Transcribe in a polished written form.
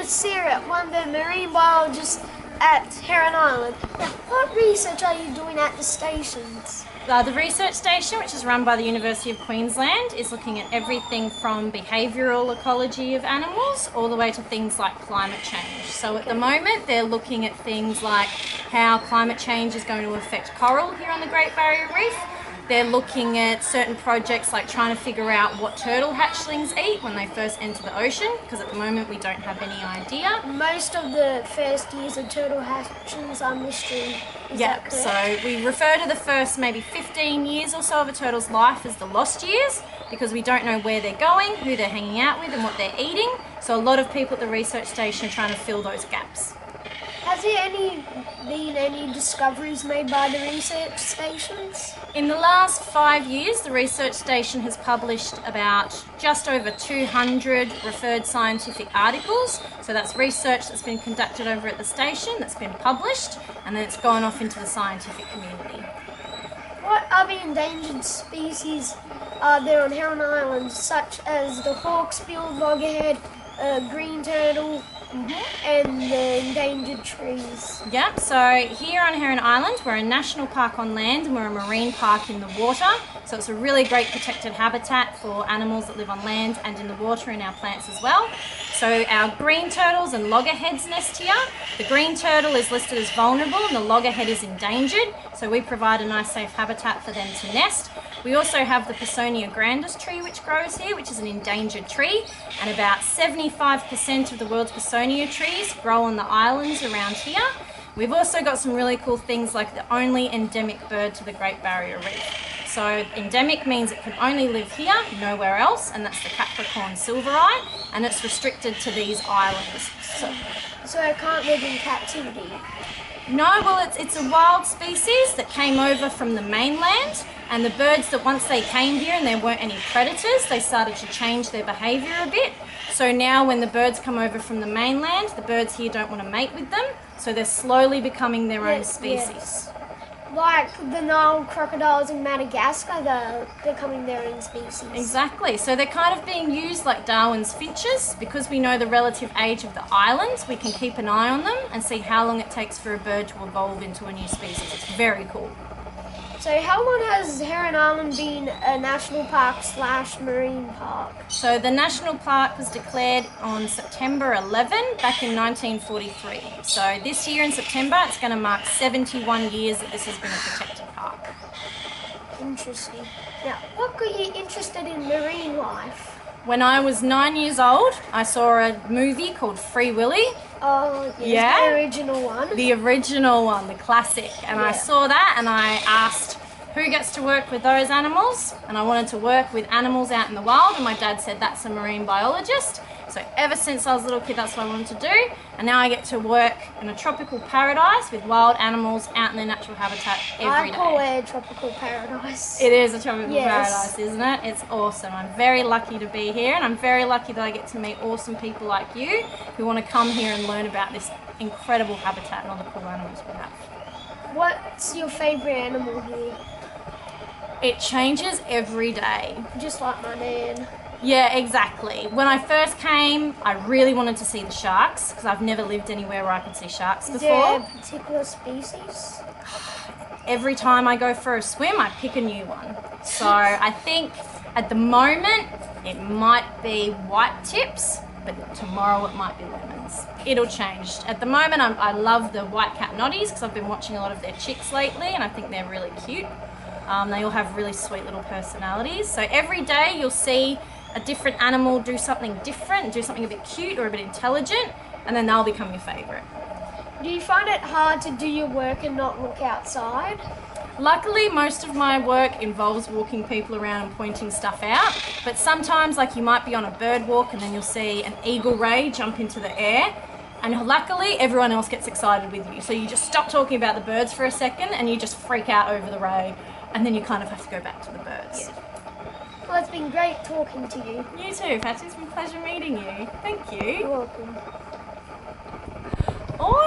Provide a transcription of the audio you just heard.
with Sara, one of the marine biologists at Heron Island. Now, what research are you doing at the stations? The research station, which is run by the University of Queensland, is looking at everything from behavioural ecology of animals all the way to things like climate change. So at the moment they're looking at things like how climate change is going to affect coral here on the Great Barrier Reef. They're looking at certain projects like trying to figure out what turtle hatchlings eat when they first enter the ocean, because at the moment we don't have any idea. Most of the first years of turtle hatchlings are mystery. Is that correct? So we refer to the first maybe 15 years or so of a turtle's life as the lost years, because we don't know where they're going, who they're hanging out with and what they're eating. So a lot of people at the research station are trying to fill those gaps. Has there been any discoveries made by the research stations? In the last 5 years, the research station has published about just over 200 referred scientific articles. So that's research that's been conducted over at the station, that's been published, and then it's gone off into the scientific community. What other endangered species are there on Heron Island, such as the hawksbill, loggerhead, green turtle, and the endangered trees? Yep, so here on Heron Island, we're a national park on land and we're a marine park in the water. So it's a really great protected habitat for animals that live on land and in the water, and our plants as well. So our green turtles and loggerheads nest here. The green turtle is listed as vulnerable and the loggerhead is endangered. So we provide a nice safe habitat for them to nest. We also have the Personia grandis tree which grows here, which is an endangered tree, and about 75% of the world's Personia trees grow on the islands around here. We've also got some really cool things like the only endemic bird to the Great Barrier Reef. So endemic means it can only live here, nowhere else, and that's the Capricorn silvereye, and it's restricted to these islands. So it can't live in captivity? No, well it's a wild species that came over from the mainland, and the birds that once they came here and there weren't any predators, they started to change their behaviour a bit. So now when the birds come over from the mainland, the birds here don't want to mate with them, so they're slowly becoming their own species. Yes. Like the Nile crocodiles in Madagascar, they're becoming their own species. Exactly. So they're kind of being used like Darwin's finches. Because we know the relative age of the islands, we can keep an eye on them and see how long it takes for a bird to evolve into a new species. It's very cool. So how long has Heron Island been a national park / marine park? So the national park was declared on September 11 back in 1943. So this year in September it's going to mark 71 years that this has been a protected park. Interesting. Now, what got you interested in marine life? When I was 9 years old, I saw a movie called Free Willy. Oh, yes, yeah, the original one. The original one, the classic. And I saw that and I asked, who gets to work with those animals? And I wanted to work with animals out in the wild, and my dad said that's a marine biologist. So ever since I was a little kid, that's what I wanted to do. And now I get to work in a tropical paradise with wild animals out in their natural habitat every day. I call it a tropical paradise. It is a tropical paradise, isn't it? It's awesome. I'm very lucky to be here, and I'm very lucky that I get to meet awesome people like you who want to come here and learn about this incredible habitat and all the cool animals we have. What's your favourite animal here? It changes every day. Just like my nan. Yeah, exactly. When I first came, I really wanted to see the sharks because I've never lived anywhere where I could see sharks before. Is there a particular species? Every time I go for a swim, I pick a new one. So I think at the moment it might be white tips, but tomorrow it might be lemons. It'll change. At the moment, I love the white-capped noddies because I've been watching a lot of their chicks lately, and I think they're really cute. They all have really sweet little personalities. So every day you'll see a different animal do something different, do something a bit cute or a bit intelligent, and then they'll become your favourite. Do you find it hard to do your work and not look outside? Luckily, most of my work involves walking people around and pointing stuff out, but sometimes like you might be on a bird walk and then you'll see an eagle ray jump into the air, and luckily everyone else gets excited with you. So you just stop talking about the birds for a second and you just freak out over the ray, and then you kind of have to go back to the birds. Yeah. Well, it's been great talking to you. You too, Patsy. It's been a pleasure meeting you. Thank you. You're welcome. Awesome.